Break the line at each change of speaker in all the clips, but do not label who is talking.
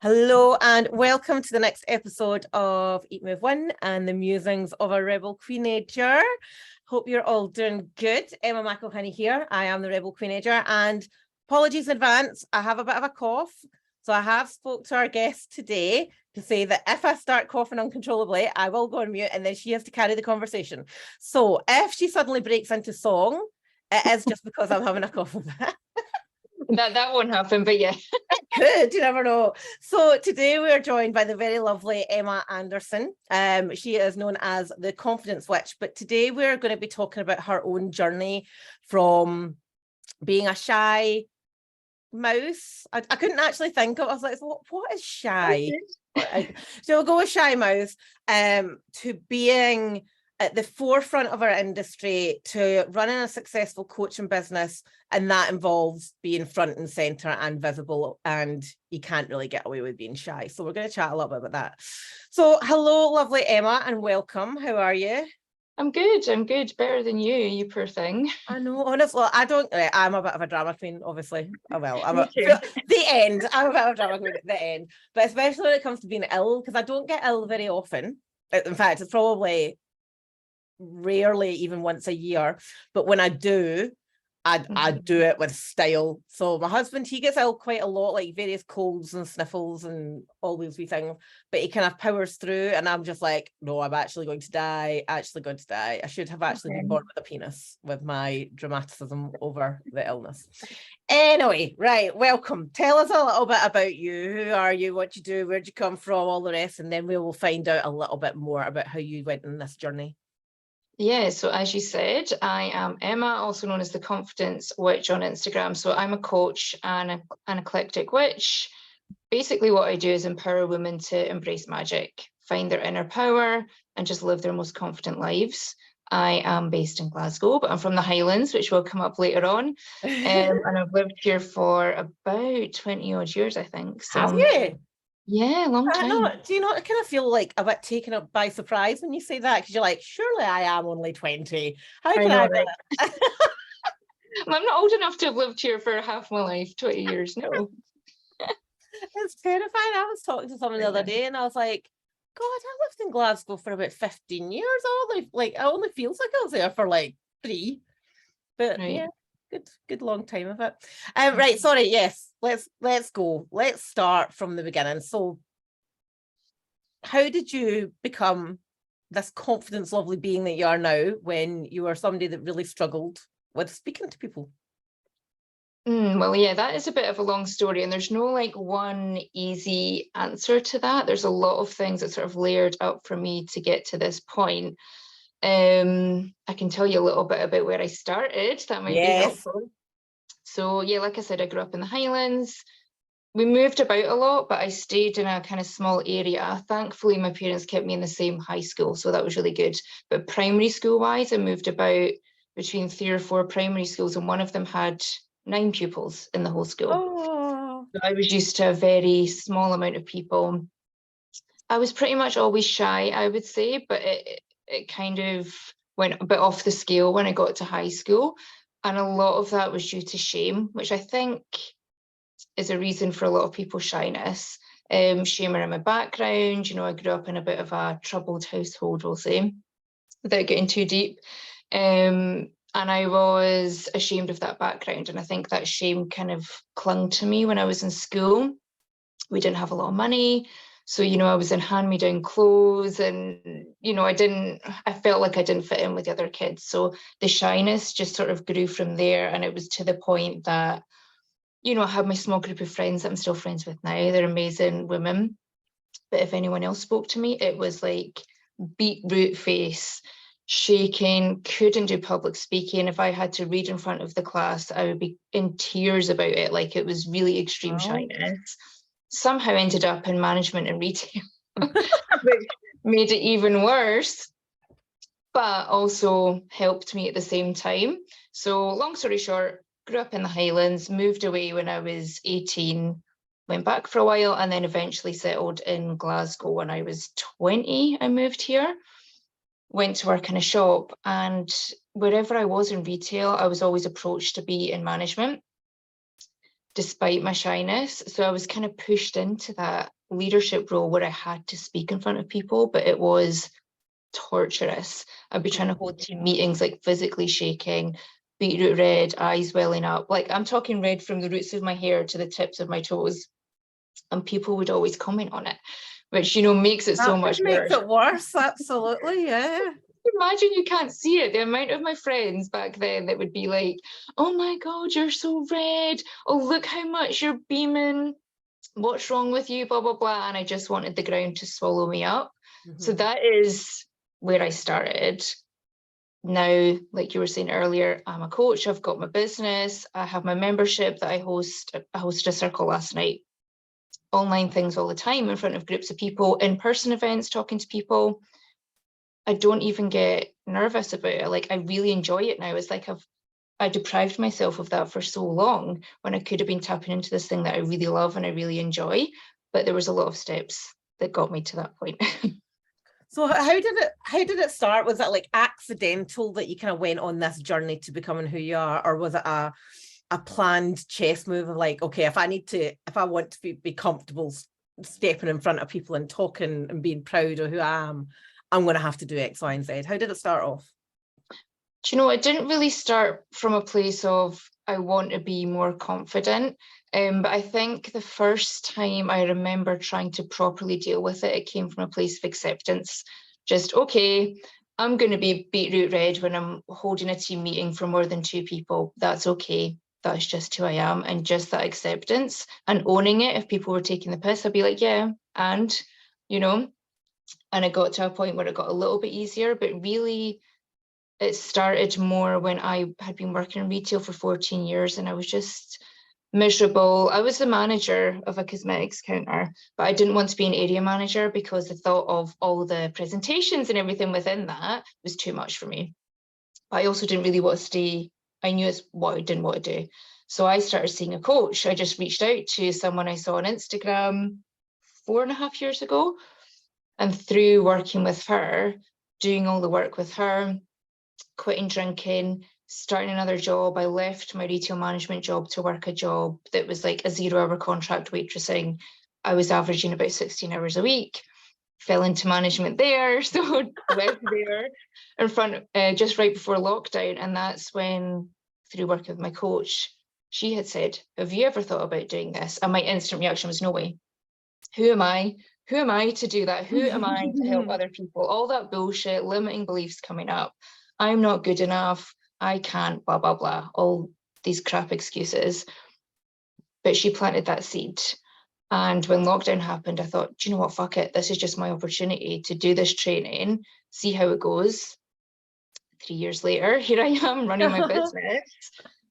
Hello and welcome to the next episode of Eat Move One and the musings of a rebel queenager. Hope you're all doing good. Emma McElhinney here. I am the rebel queenager, and apologies in advance. I have a bit of a cough, so I have spoke to our guest today to say that if I start coughing uncontrollably, I will go on mute and then she has to carry the conversation. So if she suddenly breaks into song, it is just because I'm having a cough.
That won't happen, but yeah.
It could, you never know. So today we are joined by the very lovely Emma Anderson. She is known as the Confidence Witch, but today we're going to be talking about her own journey from being a shy mouse. I couldn't actually think of it. I was like, what is shy? So we'll go with shy mouse, to being at the forefront of our industry, to running a successful coaching business, and that involves being front and center and visible, and you can't really get away with being shy. So we're going to chat a little bit about that. So hello, lovely Emma, and welcome. How are you?
I'm good. Better than you poor thing.
I know, honestly, I'm a bit of a drama queen, obviously. Well, the end. I'm a bit of a drama queen at the end. But especially when it comes to being ill, because I don't get ill very often. In fact, it's probably rarely even once a year, but when I do, I do it with style. So my husband, he gets ill quite a lot, like various colds and sniffles and all those wee things, but he kind of powers through, and I'm just like, no, I'm actually going to die. I should have actually been born with a penis, with my dramaticism over the illness. Anyway, right, welcome. Tell us a little bit about you. Who are you? What you do? Where'd you come from? All the rest, and then we will find out a little bit more about how you went on this journey.
Yeah, so as you said, I am Emma, also known as the Confidence Witch on Instagram. So I'm a coach and an eclectic witch. Basically, what I do is empower women to embrace magic, find their inner power, and just live their most confident lives. I am based in Glasgow, but I'm from the Highlands, which will come up later on. And I've lived here for about 20 odd years, I think. So,
have you?
Yeah, long time.
Do you not kind of feel like a bit taken up by surprise when you say that? Because you're like, surely I am only 20. How can I be?
I'm not old enough to have lived here for half my life, 20 years, no.
It's terrifying. I was talking to someone the other day and I was like, God, I lived in Glasgow for about 15 years. I only feels like I was there for like 3. But yeah, good long time of it. Right, sorry, yes. Let's go. Let's start from the beginning. So how did you become this confidence, lovely being that you are now, when you were somebody that really struggled with speaking to people?
Well, yeah, that is a bit of a long story, and there's no like one easy answer to that. There's a lot of things that sort of layered up for me to get to this point. I can tell you a little bit about where I started. That might be helpful. So yeah, like I said, I grew up in the Highlands. We moved about a lot, but I stayed in a kind of small area. Thankfully, my parents kept me in the same high school, so that was really good. But primary school wise, I moved about between 3 or 4 primary schools, and one of them had 9 pupils in the whole school.
Oh.
So I was used to a very small amount of people. I was pretty much always shy, I would say, but it kind of went a bit off the scale when I got to high school. And a lot of that was due to shame, which I think is a reason for a lot of people's shyness. Shame around my background. You know, I grew up in a bit of a troubled household, we'll say, without getting too deep. And I was ashamed of that background. And I think that shame kind of clung to me when I was in school. We didn't have a lot of money. So, you know, I was in hand-me-down clothes and, you know, I felt like I didn't fit in with the other kids. So the shyness just sort of grew from there. And it was to the point that, you know, I have my small group of friends that I'm still friends with now. They're amazing women. But if anyone else spoke to me, it was like beetroot face, shaking, couldn't do public speaking. If I had to read in front of the class, I would be in tears about it. Like, it was really extreme shyness. Somehow ended up in management and retail, which made it even worse, but also helped me at the same time. So long story short, grew up in the Highlands, moved away when I was 18, went back for a while, and then eventually settled in Glasgow when I was 20. I moved here, went to work in a shop, and wherever I was in retail, I was always approached to be in management. despite my shyness. So I was kind of pushed into that leadership role where I had to speak in front of people, but it was torturous. I'd be trying to hold team meetings, like physically shaking, beetroot red, eyes welling up. Like I'm talking red from the roots of my hair to the tips of my toes. And people would always comment on it, which, you know, makes it so much worse.
Makes it worse, absolutely, yeah.
Imagine you can't see it. The amount of my friends back then that would be like, oh my God, you're so red. Oh, look how much you're beaming. What's wrong with you? Blah, blah, blah. And I just wanted the ground to swallow me up. So that is where I started. Now, like you were saying earlier, I'm a coach. I've got my business. I have my membership that I host. I hosted a circle last night. Online things all the time in front of groups of people, in-person events, talking to people. I don't even get nervous about it. Like I really enjoy it now. It's like I deprived myself of that for so long when I could have been tapping into this thing that I really love and I really enjoy. But there was a lot of steps that got me to that point.
So how did it start? Was it like accidental that you kind of went on this journey to becoming who you are, or was it a planned chess move of like, okay, if I want to be comfortable stepping in front of people and talking and being proud of who I am, I'm going to have to do X, Y, and Z? How did it start off?
Do you know, it didn't really start from a place of I want to be more confident. But I think the first time I remember trying to properly deal with it, it came from a place of acceptance. Just, okay, I'm going to be beetroot red when I'm holding a team meeting for more than 2 people. That's okay. That's just who I am. And just that acceptance and owning it. If people were taking the piss, I'd be like, yeah, and, you know, and it got to a point where it got a little bit easier, but really it started more when I had been working in retail for 14 years and I was just miserable. I was the manager of a cosmetics counter, but I didn't want to be an area manager because the thought of all the presentations and everything within that was too much for me. But I also didn't really want to stay. I knew it's what I didn't want to do. So I started seeing a coach. I just reached out to someone I saw on Instagram 4.5 years ago. And through working with her, doing all the work with her, quitting drinking, starting another job, I left my retail management job to work a job that was like a 0-hour contract waitressing. I was averaging about 16 hours a week, fell into management there. So left there in front, just right before lockdown. And that's when, through working with my coach, she had said, have you ever thought about doing this? And my instant reaction was, no way. Who am I? Who am I to do that? Who am I to help other people? All that bullshit, limiting beliefs coming up. I'm not good enough. I can't, blah, blah, blah. All these crap excuses. But she planted that seed. And when lockdown happened, I thought, do you know what? Fuck it. This is just my opportunity to do this training, see how it goes. 3 years later, here I am running my business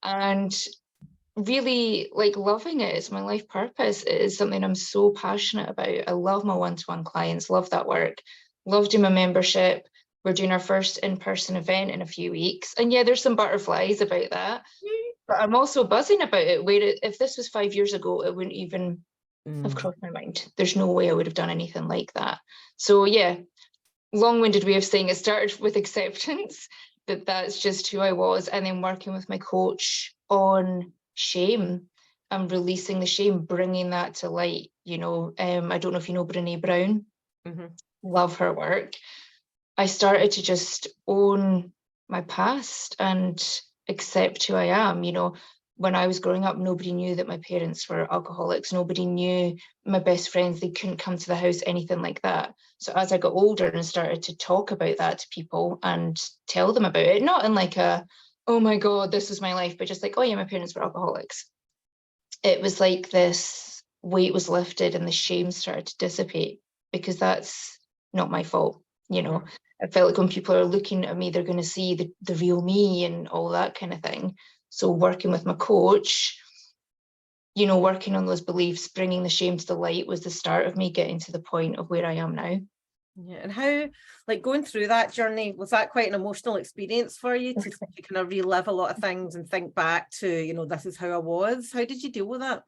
and really like loving it. It's my life purpose. It is something I'm so passionate about. I love my one-to-one clients, love that work, love doing my membership. We're doing our first in-person event in a few weeks. And yeah, there's some butterflies about that, but I'm also buzzing about it. Where if this was 5 years ago, it wouldn't even have crossed my mind. There's no way I would have done anything like that. So yeah, long-winded way of saying it started with acceptance, that that's just who I was. And then working with my coach on shame and releasing the shame, bringing that to light. You know, I don't know if you know Brene Brown. Love her work. I started to just own my past and accept who I am. You know, when I was growing up, nobody knew that my parents were alcoholics. Nobody knew, my best friends, they couldn't come to the house, anything like that. So as I got older and started to talk about that to people and tell them about it, not in like a, oh my God, this is my life, but just like, oh yeah, my parents were alcoholics. It was like this weight was lifted and the shame started to dissipate, because that's not my fault. You know, I felt like when people are looking at me, they're going to see the real me and all that kind of thing. So working with my coach, you know, working on those beliefs, bringing the shame to the light was the start of me getting to the point of where I am now.
Yeah, and how, like going through that journey, was that quite an emotional experience for you to kind of relive a lot of things and think back to, you know, this is how I was? How did you deal with that?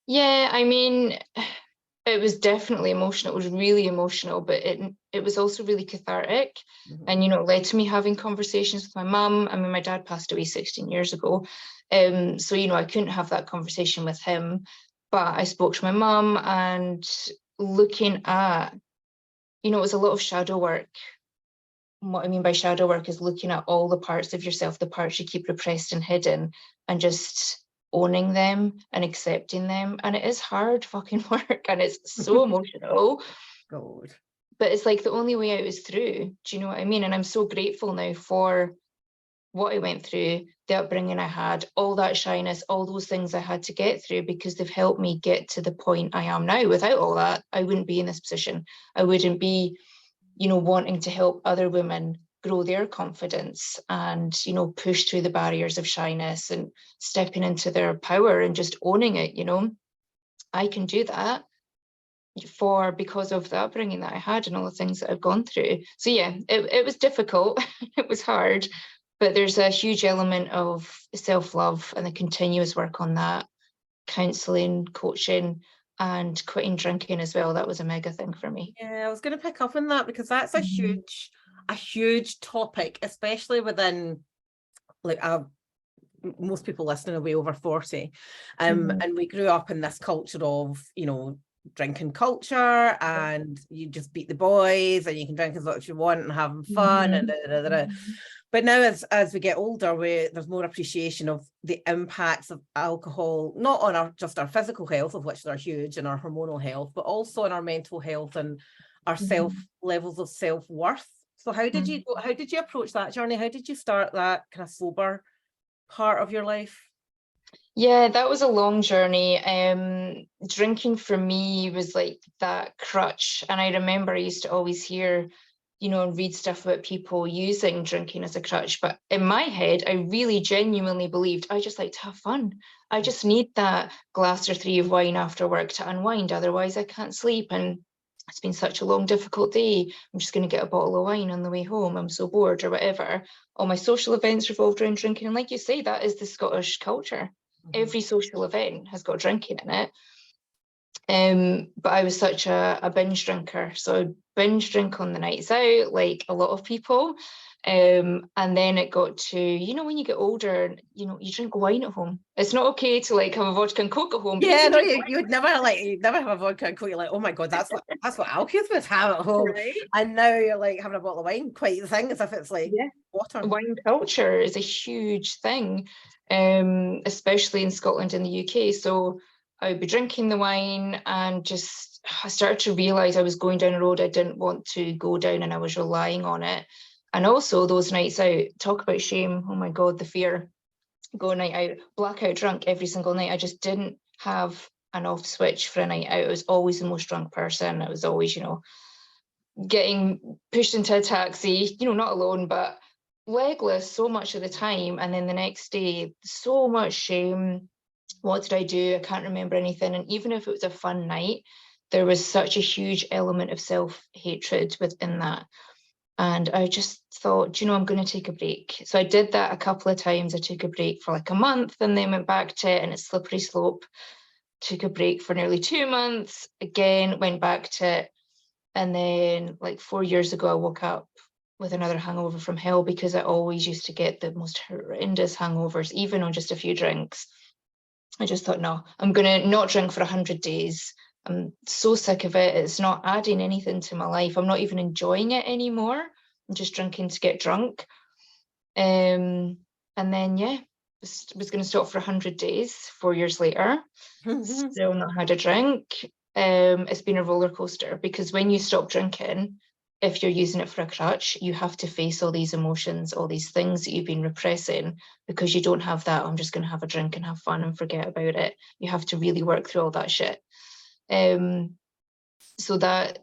Yeah, I mean, it was definitely emotional. It was really emotional, but it was also really cathartic. And, you know, it led to me having conversations with my mum. I mean, my dad passed away 16 years ago. So, you know, I couldn't have that conversation with him, but I spoke to my mum, and looking at, you know, it was a lot of shadow work. And what I mean by shadow work is looking at all the parts of yourself, the parts you keep repressed and hidden, and just owning them and accepting them. And it is hard fucking work, and it's so emotional.
God.
But it's like the only way out is through. Do you know what I mean? And I'm so grateful now for what I went through, the upbringing I had, all that shyness, all those things I had to get through, because they've helped me get to the point I am now. Without all that, I wouldn't be in this position. I wouldn't be, you know, wanting to help other women grow their confidence and, you know, push through the barriers of shyness and stepping into their power and just owning it. You know, I can do that because of the upbringing that I had and all the things that I've gone through. So yeah, it was difficult. It was hard, but there's a huge element of self-love and the continuous work on that, counselling, coaching, and quitting drinking as well. That was a mega thing for me.
Yeah, I was going to pick up on that, because that's a huge topic, especially within, like, most people listening are way over 40. And we grew up in this culture of, you know, drinking culture, and you just beat the boys and you can drink as much as you want and having fun and But now as we get older, there's more appreciation of the impacts of alcohol, not on just our physical health, of which they're huge, and our hormonal health, but also on our mental health and our levels of self-worth. So how did you approach that journey? How did you start that kind of sober part of your life?
Yeah, that was a long journey. Drinking for me was like that crutch. And I remember I used to always hear, you know, and read stuff about people using drinking as a crutch. But in my head, I really genuinely believed I just like to have fun. I just need that glass or three of wine after work to unwind. Otherwise, I can't sleep. And it's been such a long, difficult day. I'm just going to get a bottle of wine on the way home. I'm so bored or whatever. All my social events revolved around drinking. And like you say, that is the Scottish culture. Every social event has got drinking in it. But I was such a binge drinker. So I'd binge drink on the nights out, like a lot of people. And then it got to, you know, when you get older, you know, you drink wine at home. It's not okay to like have a vodka and Coke at home.
Yeah, no, you would never you'd never have a vodka and Coke. You're like, oh my God, that's what alkies would have at home. Right? And now you're like having a bottle of wine, quite the thing, as if it's like water.
Wine culture is a huge thing, especially in Scotland and the UK. So I would be drinking the wine, and just I started to realise I was going down a road I didn't want to go down, and I was relying on it. And also those nights out, talk about shame. Oh my God, the fear. Go night out, blackout drunk every single night. I just didn't have an off switch for a night out. I was always the most drunk person. I was always, you know, getting pushed into a taxi, you know, not alone, but legless so much of the time. And then the next day, so much shame. What did I do? I can't remember anything. And even if it was a fun night, there was such a huge element of self-hatred within that. And I just thought, you know, I'm going to take a break. So I did that a couple of times. I took a break for like a month and then went back to it, and it's slippery slope. Took a break for nearly 2 months, again, went back to it. And then like 4 years ago, I woke up with another hangover from hell, because I always used to get the most horrendous hangovers, even on just a few drinks. I just thought, no, I'm going to not drink for 100 days. I'm so sick of it. It's not adding anything to my life. I'm not even enjoying it anymore. I'm just drinking to get drunk. And then, yeah, was going to stop for 100 days, 4 years later. Still not had a drink. It's been a roller coaster, because when you stop drinking, if you're using it for a crutch, you have to face all these emotions, all these things that you've been repressing, because you don't have that, I'm just going to have a drink and have fun and forget about it. You have to really work through all that shit. So that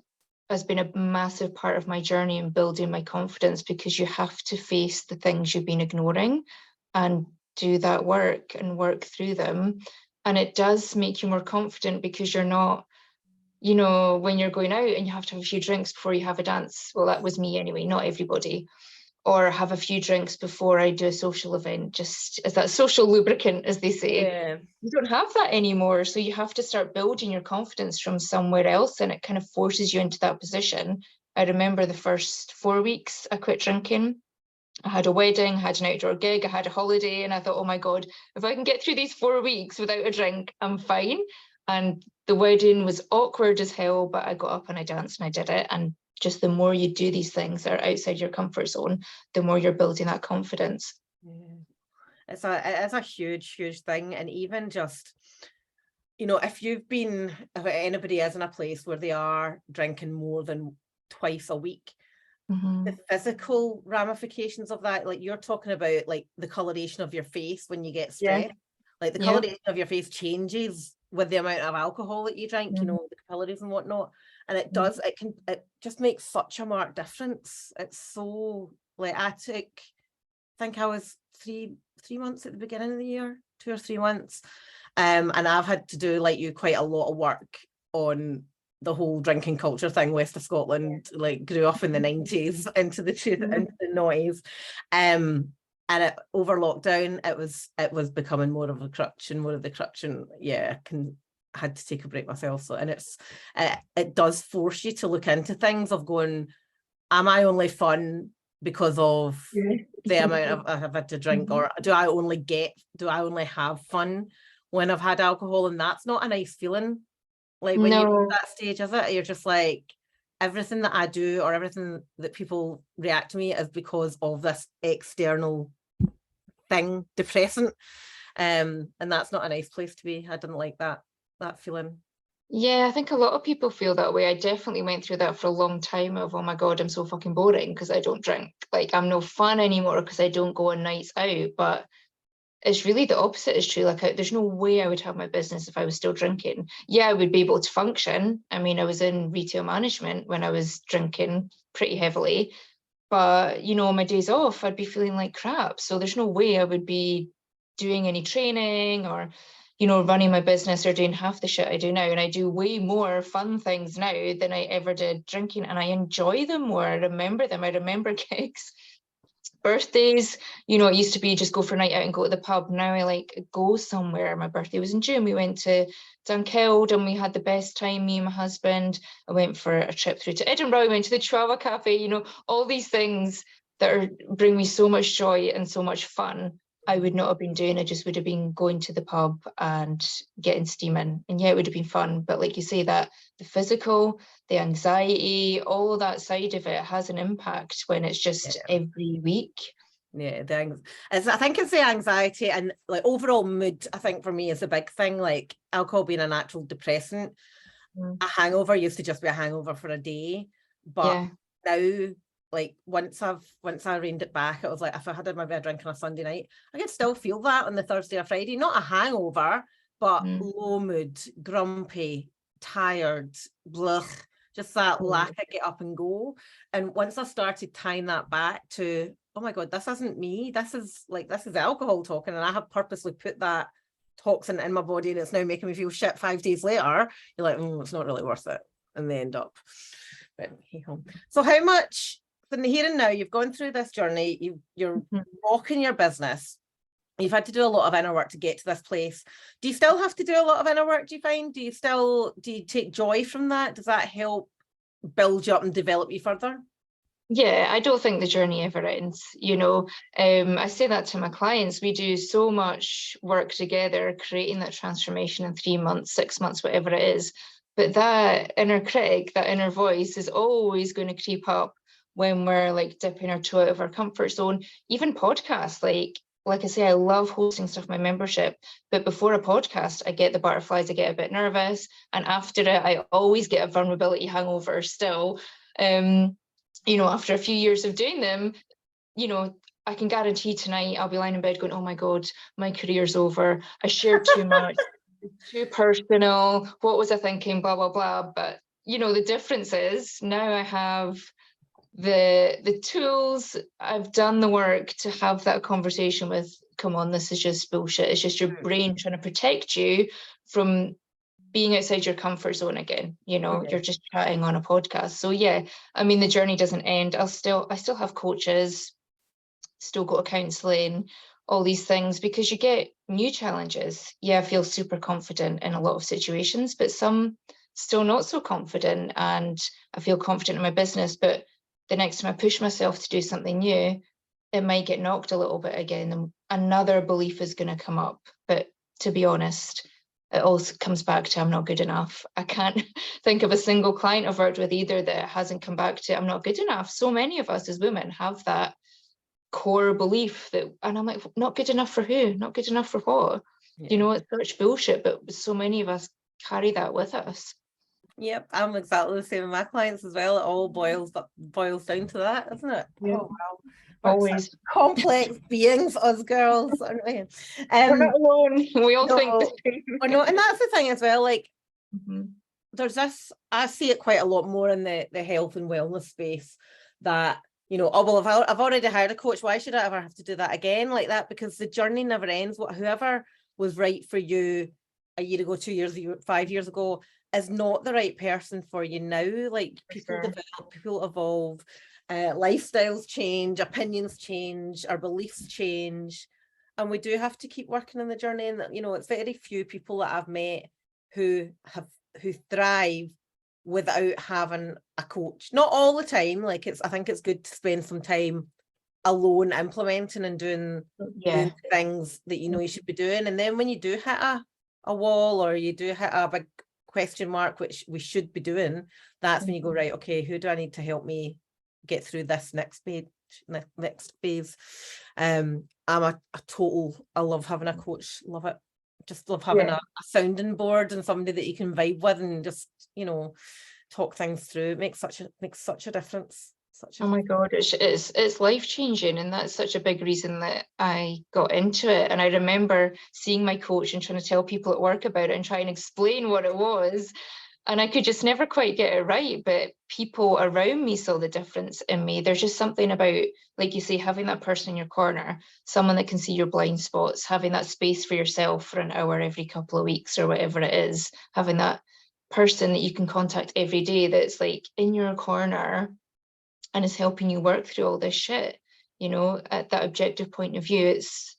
has been a massive part of my journey in building my confidence, because you have to face the things you've been ignoring and do that work and work through them. And it does make you more confident, because you're not, you know, when you're going out and you have to have a few drinks before you have a dance. Well, that was me anyway, not everybody. Or have a few drinks before I do a social event, just as that social lubricant, as they say.
Yeah.
You don't have that anymore. So you have to start building your confidence from somewhere else, and it kind of forces you into that position. I remember the first 4 weeks I quit drinking. I had a wedding, I had an outdoor gig, I had a holiday, and I thought, oh my God, if I can get through these 4 weeks without a drink, I'm fine. And the wedding was awkward as hell, but I got up and I danced and I did it. And just the more you do these things that are outside your comfort zone, the more you're building that confidence.
Yeah. It's a huge thing. And even just, you know, if anybody is in a place where they are drinking more than twice a week, the physical ramifications of that, like you're talking about, like the coloration of your face when you get stressed, like the coloration of your face changes with the amount of alcohol that you drink, you know, the capillaries and whatnot. And it just makes such a marked difference. It's so, like, I think I was three months at the beginning of the year, 2 or 3 months. And I've had to do, like you, quite a lot of work on the whole drinking culture thing. West of Scotland, like, grew up in the 90s into the noise. And over lockdown, it was becoming more of a crutch and more of the crutch. And yeah, I had to take a break myself. So, and it does force you to look into things of going, am I only fun because of the amount I've had to drink, or do I only have fun when I've had alcohol? And that's not a nice feeling. Like, when you're at that stage, is it? You're just like, everything that I do or everything that people react to me is because of this external thing, depressant. And that's not a nice place to be. I didn't like that feeling.
Yeah, I think a lot of people feel that way. I definitely went through that for a long time of, oh my God, I'm so fucking boring because I don't drink. Like, I'm no fun anymore because I don't go on nights out. But it's really the opposite is true. Like, there's no way I would have my business if I was still drinking. Yeah, I would be able to function. I mean, I was in retail management when I was drinking pretty heavily. But, you know, on my days off, I'd be feeling like crap. So there's no way I would be doing any training or, you know, running my business or doing half the shit I do now. And I do way more fun things now than I ever did drinking. And I enjoy them more. I remember them. I remember gigs, birthdays. You know, it used to be just go for a night out and go to the pub. Now I like go somewhere. My birthday was in June. We went to Dunkeld and we had the best time, me and my husband. I went for a trip through to Edinburgh. I went to the Trava Cafe, you know, all these things that bring me so much joy and so much fun. I would not have been doing. I just would have been going to the pub and getting steaming. And yeah, it would have been fun. But like you say, that the physical, the anxiety, all of that side of it has an impact when it's just every week.
Yeah, I think it's the anxiety and, like, overall mood. I think for me is a big thing. Like, alcohol being a natural depressant, a hangover used to just be a hangover for a day, but now, like, once I reined it back, it was like, if I had maybe a drink on a Sunday night, I could still feel that on the Thursday or Friday. Not a hangover, but low mood, grumpy, tired, blech, just that lack of get up and go. And once I started tying that back to, oh my God, this isn't me. This is alcohol talking, and I have purposely put that toxin in my body and it's now making me feel shit 5 days later. You're like, it's not really worth it. And they end up. But hey ho. So how much, from the here and now, you've gone through this journey, you're rocking your business. You've had to do a lot of inner work to get to this place. Do you still have to do a lot of inner work, do you find? Do you take joy from that? Does that help build you up and develop you further?
Yeah, I don't think the journey ever ends. You know, I say that to my clients. We do so much work together, creating that transformation in 3 months, 6 months, whatever it is. But that inner critic, that inner voice is always going to creep up when we're like dipping our toe out of our comfort zone. Even podcasts, like I say, I love hosting stuff, my membership, but before a podcast, I get the butterflies, I get a bit nervous. And after it, I always get a vulnerability hangover still. You know, after a few years of doing them, you know, I can guarantee tonight I'll be lying in bed going, oh my God, my career's over. I shared too much, it's too personal. What was I thinking? Blah, blah, blah. But, you know, the difference is now I have the tools, I've done the work to have that conversation with, come on, this is just bullshit. It's just your brain trying to protect you from being outside your comfort zone again. You know, you're just chatting on a podcast. So yeah, I mean, the journey doesn't end. I still have coaches, still go to counselling, all these things, because you get new challenges. Yeah, I feel super confident in a lot of situations, but some still not so confident. And I feel confident in my business, but the next time I push myself to do something new, it might get knocked a little bit again, and another belief is going to come up. But to be honest, it also comes back to I'm not good enough. I can't think of a single client I've worked with either that hasn't come back to I'm not good enough. So many of us as women have that core belief that, and I'm like, not good enough for who? Not good enough for what?
Yeah.
You know, it's such bullshit, but so many of us carry that with us.
Yep, I'm exactly the same with my clients as well. It all boils down to that, isn't it?
Yeah.
Oh wow.
Always
Complex beings, us girls, aren't we?
We're not alone. We all think the same.
I know, and that's the thing as well. Like,
Mhm.
there's this. I see it quite a lot more in the health and wellness space. That, you know, oh well, I've already hired a coach. Why should I ever have to do that again like that? Because the journey never ends. Whoever was right for you a year ago, 2 years ago, 5 years ago, is not the right person for you now. Like, people develop, people evolve. Lifestyles change, opinions change, our beliefs change, and we do have to keep working on the journey. And, you know, it's very few people that I've met who thrive without having a coach. Not all the time. Like, I think it's good to spend some time alone implementing and doing things that you know you should be doing. And then when you do hit a wall, or you do hit a big question mark, which we should be doing, that's when you go, right, okay, who do I need to help me get through this next phase? I'm a total, I love having a coach, love it. Just love having a sounding board and somebody that you can vibe with and just, you know, talk things through. It makes such a difference.
Oh my God, it's life-changing, and that's such a big reason that I got into it. And I remember seeing my coach and trying to tell people at work about it and try and explain what it was. And I could just never quite get it right, but people around me saw the difference in me. There's just something about, like you say, having that person in your corner, someone that can see your blind spots, having that space for yourself for an hour every couple of weeks or whatever it is, having that person that you can contact every day that's like in your corner and is helping you work through all this shit, you know, at that objective point of view. It's,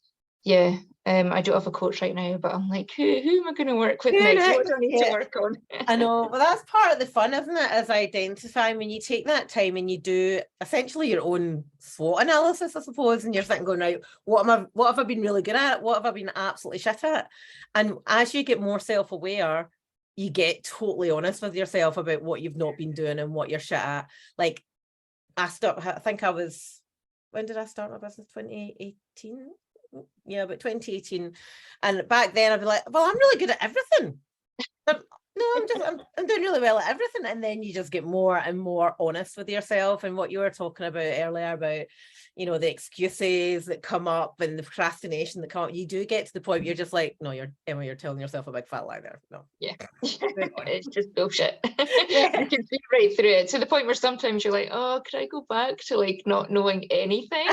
I don't have a coach right now, but I'm like, who am I going to work with next? What do I need to work on?
I know, but that's part of the fun, isn't it? Is identifying, when you take that time and you do essentially your own SWOT analysis, I suppose, and you're sitting going, right, what have I been really good at? What have I been absolutely shit at? And as you get more self-aware, you get totally honest with yourself about what you've not been doing and what you're shit at. Like, when did I start my business? 2018? Yeah, about 2018. And back then I'd be like, well, I'm really good at everything. I'm doing really well at everything. And then you just get more and more honest with yourself. And what you were talking about earlier about, you know, the excuses that come up and the procrastination that come up, you do get to the point where you're just like, no, you're telling yourself a big fat lie there. No.
Yeah. It's just bullshit. You can see right through it, to the point where sometimes you're like, oh, could I go back to like not knowing anything?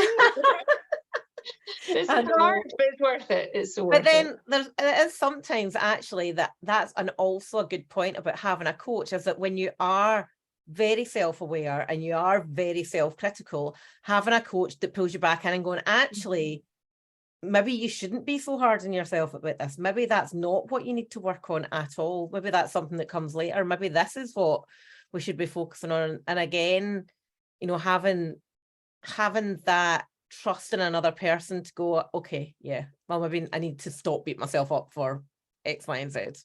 It's hard, but it's worth it. It's so worth it.
But then it is sometimes actually that's an also a good point about having a coach, is that when you are very self-aware and you are very self-critical, having a coach that pulls you back in and going, actually, maybe you shouldn't be so hard on yourself about this. Maybe that's not what you need to work on at all. Maybe that's something that comes later. Maybe this is what we should be focusing on. And again, you know, having that trust in another person to go, okay, yeah, well, maybe I need to stop beating myself up for X, Y, and Z. It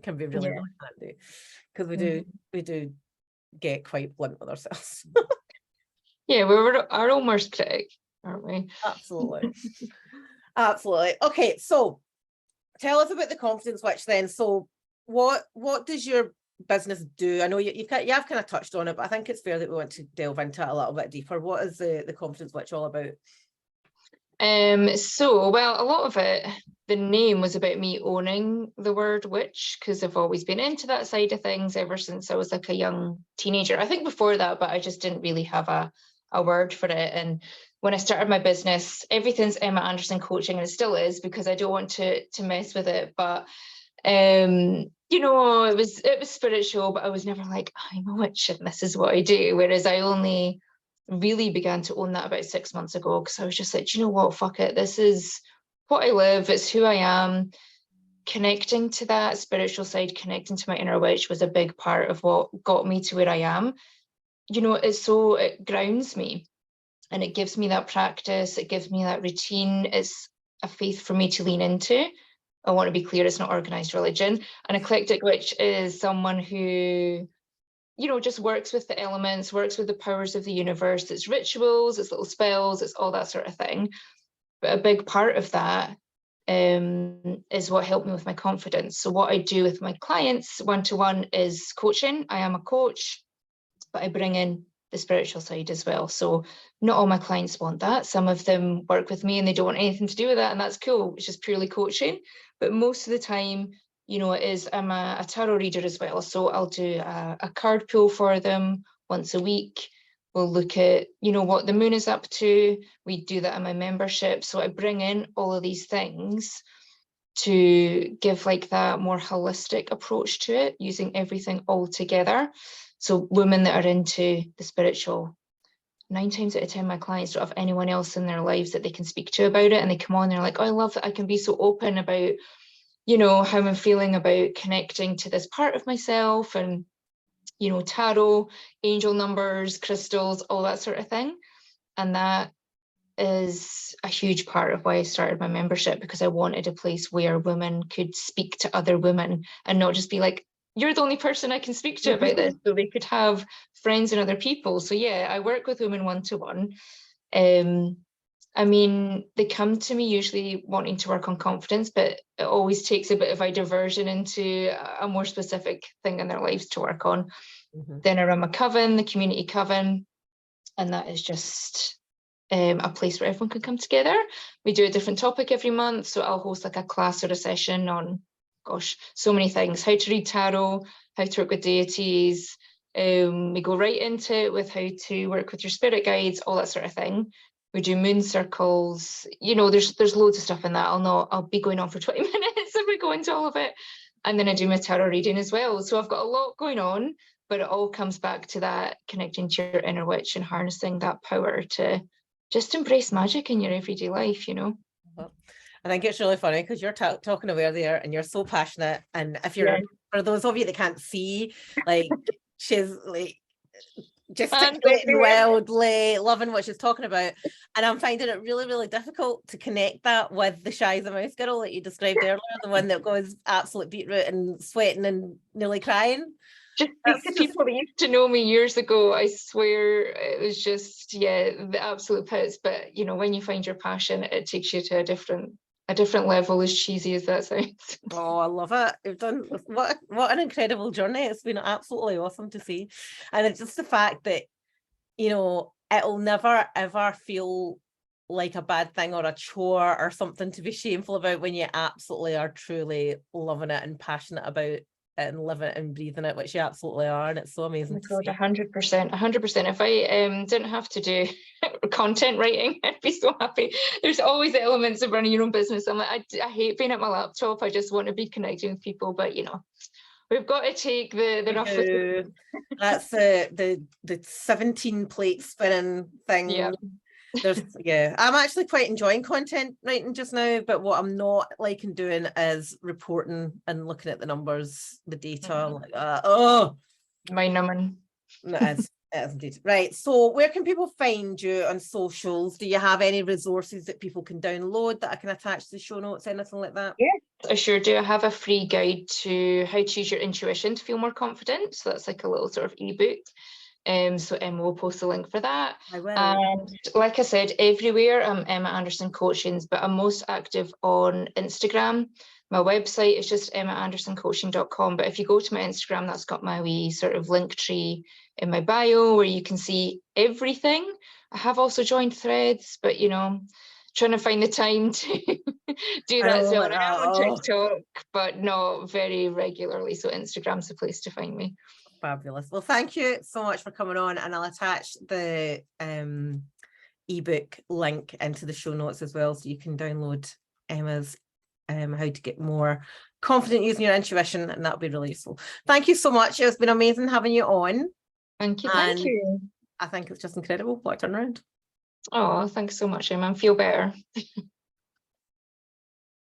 can be really handy, because we do get quite blunt with ourselves.
Yeah, we're our own worst critic, aren't we?
Absolutely. Absolutely. Okay, so tell us about the confidence switch then. So what does your business do? I know you've kind of touched on it, but I think it's fair that we want to delve into it a little bit deeper. What is the confidence switch all about?
So, well, a lot of it, the name was about me owning the word witch, because I've always been into that side of things ever since I was like a young teenager. I think before that, but I just didn't really have a word for it. And when I started my business, everything's Emma Anderson Coaching, and it still is, because I don't want to mess with it. But you know, it was spiritual, but I was never like, I'm a witch and this is what I do. Whereas I only really began to own that about 6 months ago, because I was just like, do you know what, fuck it, this is what I live, it's who I am. Connecting to that spiritual side, connecting to my inner witch was a big part of what got me to where I am. You know, it grounds me. and it gives me that practice, it gives me that routine. It's a faith for me to lean into. I want to be clear, it's not organized religion. An eclectic witch is someone who, you know, just works with the elements, works with the powers of the universe. It's rituals, it's little spells, it's all that sort of thing. But a big part of that is what helped me with my confidence. So what I do with my clients one-to-one is coaching. I am a coach, but I bring in the spiritual side as well. So not all my clients want that. Some of them work with me and they don't want anything to do with that, and that's cool. It's just purely coaching. But most of the time, you know, it is, I'm a tarot reader as well. So I'll do a card pull for them once a week. We'll look at, you know, what the moon is up to. We do that in my membership. So I bring in all of these things to give like that more holistic approach to it, using everything all together. So women that are into the spiritual, 9 times out of 10, my clients don't have anyone else in their lives that they can speak to about it. And they come on, they're like, oh, I love that I can be so open about, you know, how I'm feeling about connecting to this part of myself, and, you know, tarot, angel numbers, crystals, all that sort of thing. And that is a huge part of why I started my membership, because I wanted a place where women could speak to other women and not just be like, you're the only person I can speak to about this. So they could have friends and other people. So yeah, I work with women one-to-one. I mean, they come to me usually wanting to work on confidence, but it always takes a bit of a diversion into a more specific thing in their lives to work on. Then I run my coven, the community coven, and that is just a place where everyone can come together. We do a different topic every month, so I'll host like a class or a session on, gosh, so many things: how to read tarot, how to work with deities. We go right into it with how to work with your spirit guides, all that sort of thing. We do moon circles. You know, there's loads of stuff in that. I'll be going on for 20 minutes if we go into all of it. And then I do my tarot reading as well. So I've got a lot going on, but it all comes back to that connecting to your inner witch and harnessing that power to just embrace magic in your everyday life, you know.
I think it's really funny because you're talking away there and you're so passionate. And if you're, for those of you that can't see, like, she's like gesticulating wildly, loving what she's talking about. And I'm finding it really, really difficult to connect that with the shy as a mouse girl that you described earlier, the one that goes absolute beetroot and sweating and nearly crying.
Just speak to people that used to know me years ago. I swear it was just, yeah, the absolute pits. But, you know, when you find your passion, it takes you to a different level, as cheesy as that sounds.
Oh, I love it. You've done what an incredible journey. It's been absolutely awesome to see. And it's just the fact that, you know, it'll never ever feel like a bad thing or a chore or something to be shameful about when you absolutely are truly loving it and passionate about it and living it and breathing it, which you absolutely are. And it's so amazing.
Oh my God, 100%. If I didn't have to do content writing, I'd be so happy. There's always elements of running your own business. I'm like, I hate being at my laptop. I just want to be connecting with people. But, you know, we've got to take the rough with it.
That's the 17 plate spinning thing.
Yeah.
I'm actually quite enjoying content writing just now, but what I'm not liking doing is reporting and looking at the numbers, the data, like
mind numbing.
It is indeed. Right, so where can people find you on socials? Do you have any resources that people can download that I can attach to the show notes, anything like that?
Yeah, I sure do. I have a free guide to how to use your intuition to feel more confident. So that's like a little sort of ebook. So Emma will post a link for that.
I will.
And like I said, everywhere I'm Emma Anderson Coachings, but I'm most active on Instagram. My website is just emmaandersoncoaching.com. But if you go to my Instagram, that's got my wee sort of link tree in my bio where you can see everything. I have also joined Threads, but you know, trying to find the time to do that. So I'm on TikTok, but not very regularly. So Instagram's the place to find me.
Fabulous. Well, thank you so much for coming on, and I'll attach the ebook link into the show notes as well, so you can download Emma's how to get more confident using your intuition, and that'll be really useful. Thank you so much. It's been amazing having you on.
Thank you. Thank you.
I think it's just incredible. What a turnaround.
Oh, thanks so much, Emma. I feel better.